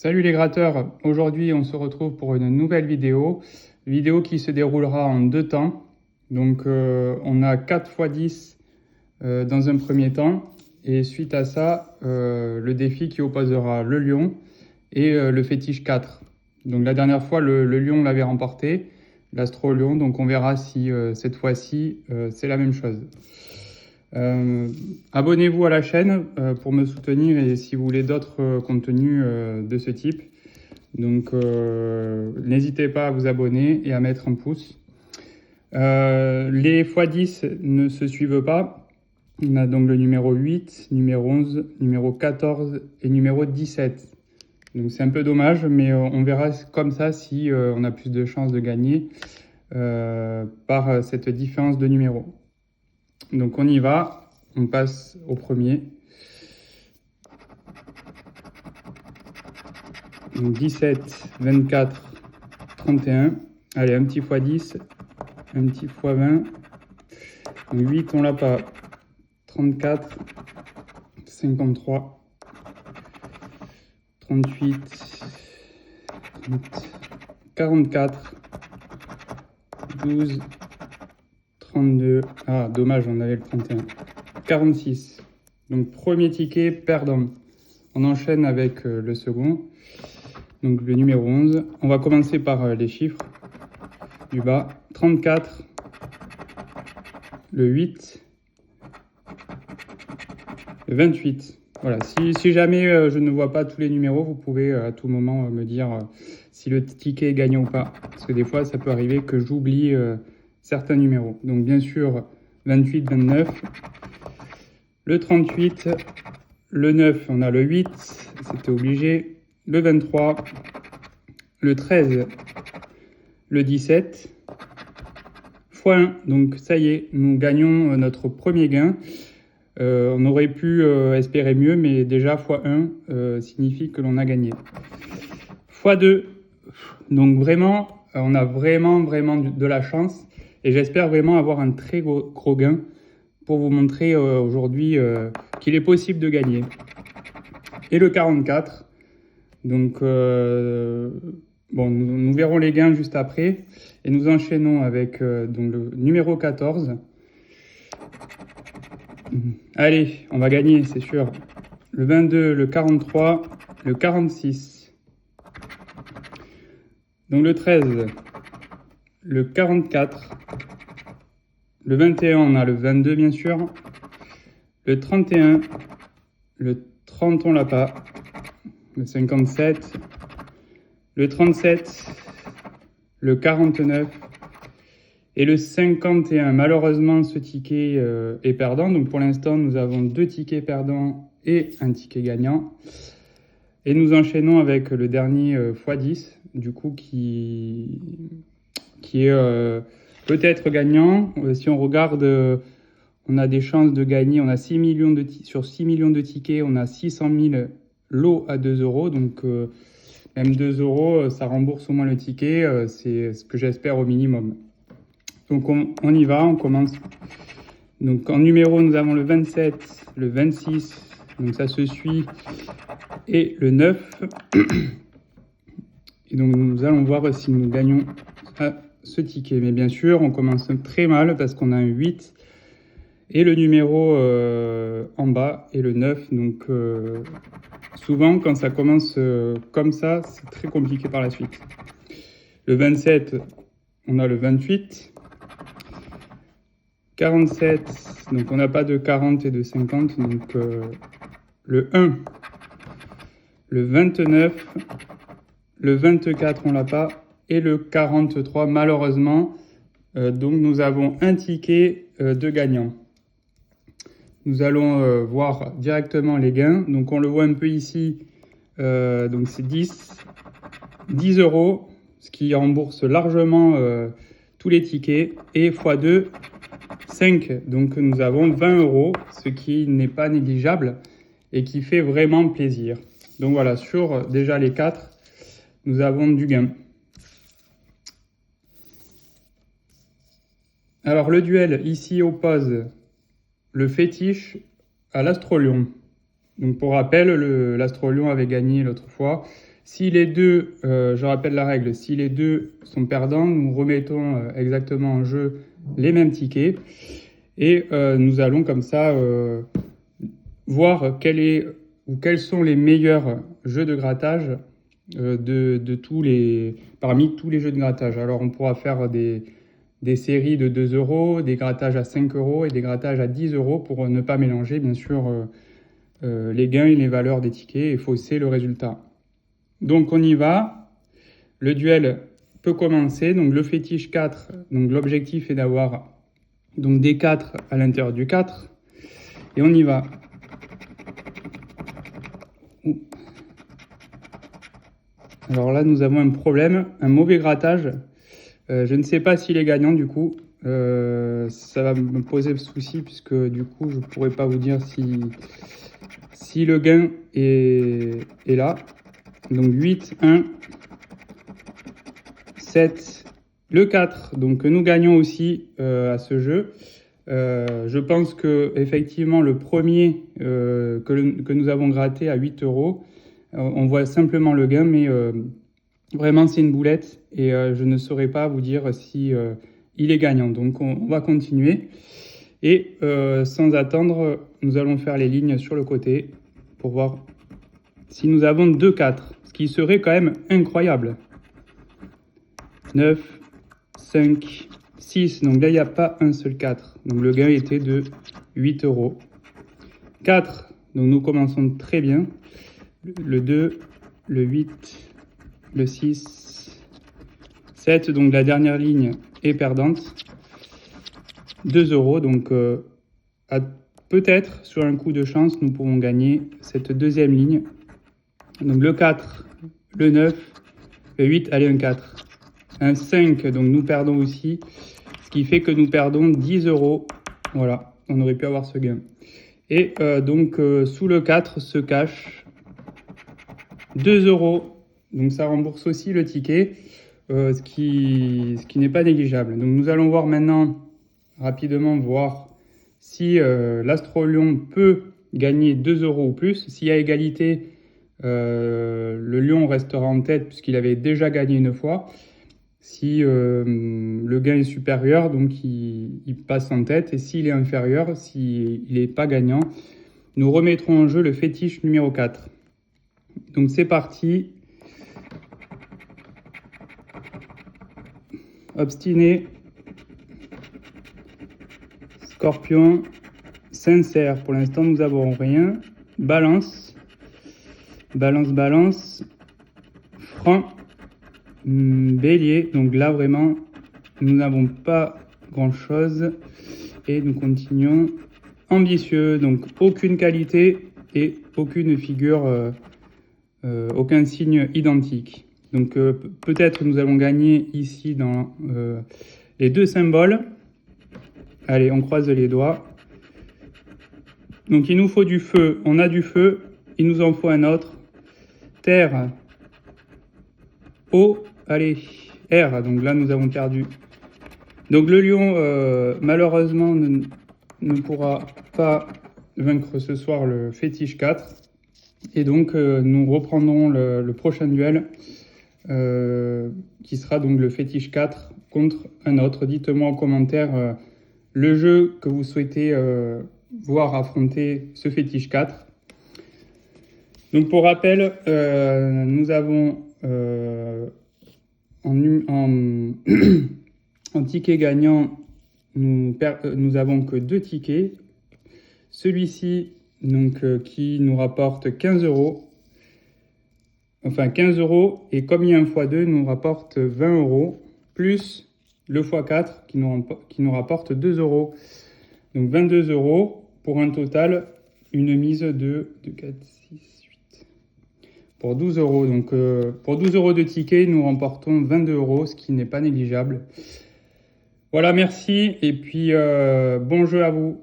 Salut les gratteurs, aujourd'hui on se retrouve pour une nouvelle vidéo qui se déroulera en deux temps. Donc on a 4 x 10 dans un premier temps et suite à ça le défi qui opposera le lion et le fétiche 4. Donc la dernière fois le lion l'avait remporté, l'astro lion, donc on verra si cette fois-ci c'est la même chose. Abonnez-vous à la chaîne pour me soutenir et si vous voulez d'autres contenus de ce type. Donc n'hésitez pas à vous abonner et à mettre un pouce. Les x10 ne se suivent pas. On a donc le numéro 8, numéro 11, numéro 14 et numéro 17. Donc c'est un peu dommage, mais on verra comme ça si on a plus de chances de gagner par cette différence de numéros. Donc on y va, on passe au premier. Donc 17, 24, 31. Allez, un petit x10, un petit x20. Donc 8, on l'a pas. 34, 53, 38, 44, 12, 32. Ah, dommage, on avait le 31. 46. Donc premier ticket perdant. On enchaîne avec le second. Donc le numéro 11. On va commencer par les chiffres du bas. 34, le 8, le 28. Voilà, si jamais je ne vois pas tous les numéros, vous pouvez à tout moment me dire si le ticket est gagnant ou pas. Parce que des fois, ça peut arriver que j'oublie certains numéros. Donc bien sûr, 28, 29, le 38, le 9, on a le 8, c'était obligé, le 23, le 13, le 17, x1. Donc ça y est, nous gagnons notre premier gain. On aurait pu espérer mieux, mais déjà x1 signifie que l'on a gagné. x2, donc vraiment, on a vraiment de la chance et j'espère vraiment avoir un très gros gain pour vous montrer aujourd'hui qu'il est possible de gagner. Et le 44, donc bon, nous verrons les gains juste après et nous enchaînons avec donc le numéro 14. Allez, on va gagner, c'est sûr. Le 22, le 43, le 46. Donc le 13, le 44. Le 21, on a le 22 bien sûr. Le 31, le 30, on l'a pas. Le 57, le 37, le 49 et le 51. Malheureusement, ce ticket est perdant. Donc pour l'instant, nous avons 2 tickets perdants et un ticket gagnant. Et nous enchaînons avec le dernier x10, du coup, qui est peut-être gagnant. Si on regarde, on a des chances de gagner. On a 6 millions sur 6 millions de tickets, on a 600 000 lots à 2 euros. Donc même 2 euros, ça rembourse au moins le ticket. C'est ce que j'espère au minimum. Donc on y va, on commence. Donc en numéro, nous avons le 27, le 26, donc ça se suit, et le 9. Et donc nous allons voir si nous gagnons ce ticket. Mais bien sûr, on commence très mal parce qu'on a un 8 et le numéro en bas et le 9. Donc souvent, quand ça commence comme ça, c'est très compliqué par la suite. Le 27, on a le 28. 47, donc on n'a pas de 40 et de 50, donc le 1, le 29, le 24, on l'a pas, et le 43, malheureusement. Donc nous avons un ticket de gagnant. Nous allons voir directement les gains. Donc on le voit un peu ici, donc c'est 10 euros, ce qui rembourse largement tous les tickets, et x2, 5. Donc nous avons 20 euros, ce qui n'est pas négligeable et qui fait vraiment plaisir. Donc voilà, sur déjà les 4, nous avons du gain. Alors le duel ici oppose le fétiche à l'astro lion. Donc pour rappel, l'Astro-Lion avait gagné l'autre fois. Si les deux, je rappelle la règle, si les deux sont perdants, nous remettons exactement en jeu les mêmes tickets. Et nous allons comme ça voir quels sont les meilleurs jeux de grattage parmi tous les jeux de grattage. Alors on pourra faire des séries de 2 euros, des grattages à 5 euros et des grattages à 10 euros pour ne pas mélanger bien sûr les gains et les valeurs des tickets et fausser le résultat. Donc on y va, le duel peut commencer, donc le fétiche 4, donc l'objectif est d'avoir donc des 4 à l'intérieur du 4 et on y va. Alors là nous avons un problème, un mauvais grattage, je ne sais pas s'il est gagnant du coup, ça va me poser souci puisque du coup je ne pourrais pas vous dire si le gain est là. Donc 8, 1, 7, le 4. Donc nous gagnons aussi à ce jeu. Je pense que effectivement le premier que nous avons gratté à 8 euros, on voit simplement le gain, mais vraiment c'est une boulette et je ne saurais pas vous dire si il est gagnant. Donc on va continuer et sans attendre, nous allons faire les lignes sur le côté pour voir si nous avons 2 4, ce qui serait quand même incroyable. 9, 5, 6, donc là il n'y a pas un seul 4, donc le gain était de 8 euros. 4, donc nous commençons très bien. Le 2, le 8, le 6, 7, donc la dernière ligne est perdante. 2 euros, donc peut-être sur un coup de chance, nous pouvons gagner cette deuxième ligne. Donc le 4, le 9, le 8, allez un 4. Un 5, donc nous perdons aussi, ce qui fait que nous perdons 10 euros. Voilà, on aurait pu avoir ce gain. Et donc sous le 4 se cache 2 euros. Donc ça rembourse aussi le ticket, ce qui n'est pas négligeable. Donc nous allons voir maintenant, rapidement, voir si l'Astro-Lion peut gagner 2 euros ou plus. S'il y a égalité, le Lion restera en tête puisqu'il avait déjà gagné une fois. Si le gain est supérieur, donc il passe en tête. Et s'il est inférieur, s'il n'est pas gagnant, nous remettrons en jeu le fétiche numéro 4. Donc c'est parti. Obstiné. Scorpion. Sincère. Pour l'instant, nous n'avons rien. Balance. Balance, balance. Franc. Bélier. Donc là, vraiment, nous n'avons pas grand-chose. Et nous continuons. Ambitieux. Donc aucune qualité et aucune figure, aucun signe identique. Donc peut-être nous allons gagner ici dans les deux symboles. Allez, on croise les doigts. Donc il nous faut du feu. On a du feu. Il nous en faut un autre. Terre. Eau. Allez, air. Donc là, nous avons perdu. Donc le lion, malheureusement, ne pourra pas vaincre ce soir le fétiche 4. Et donc, nous reprendrons le prochain duel, qui sera donc le fétiche 4 contre un autre. Dites-moi en commentaire le jeu que vous souhaitez voir affronter ce fétiche 4. Donc pour rappel, nous avons en ticket gagnant, nous avons que 2 tickets. Celui-ci, donc, qui nous rapporte 15 euros. Enfin 15 euros, et comme il y a un x2, nous rapporte 20 euros, plus le x4 qui nous rapporte 2 euros. Donc 22 euros pour un total, une mise de 4, 6, 8. Pour 12 euros. Donc pour 12 euros de ticket, nous remportons 22 euros, ce qui n'est pas négligeable. Voilà, merci, et puis bon jeu à vous.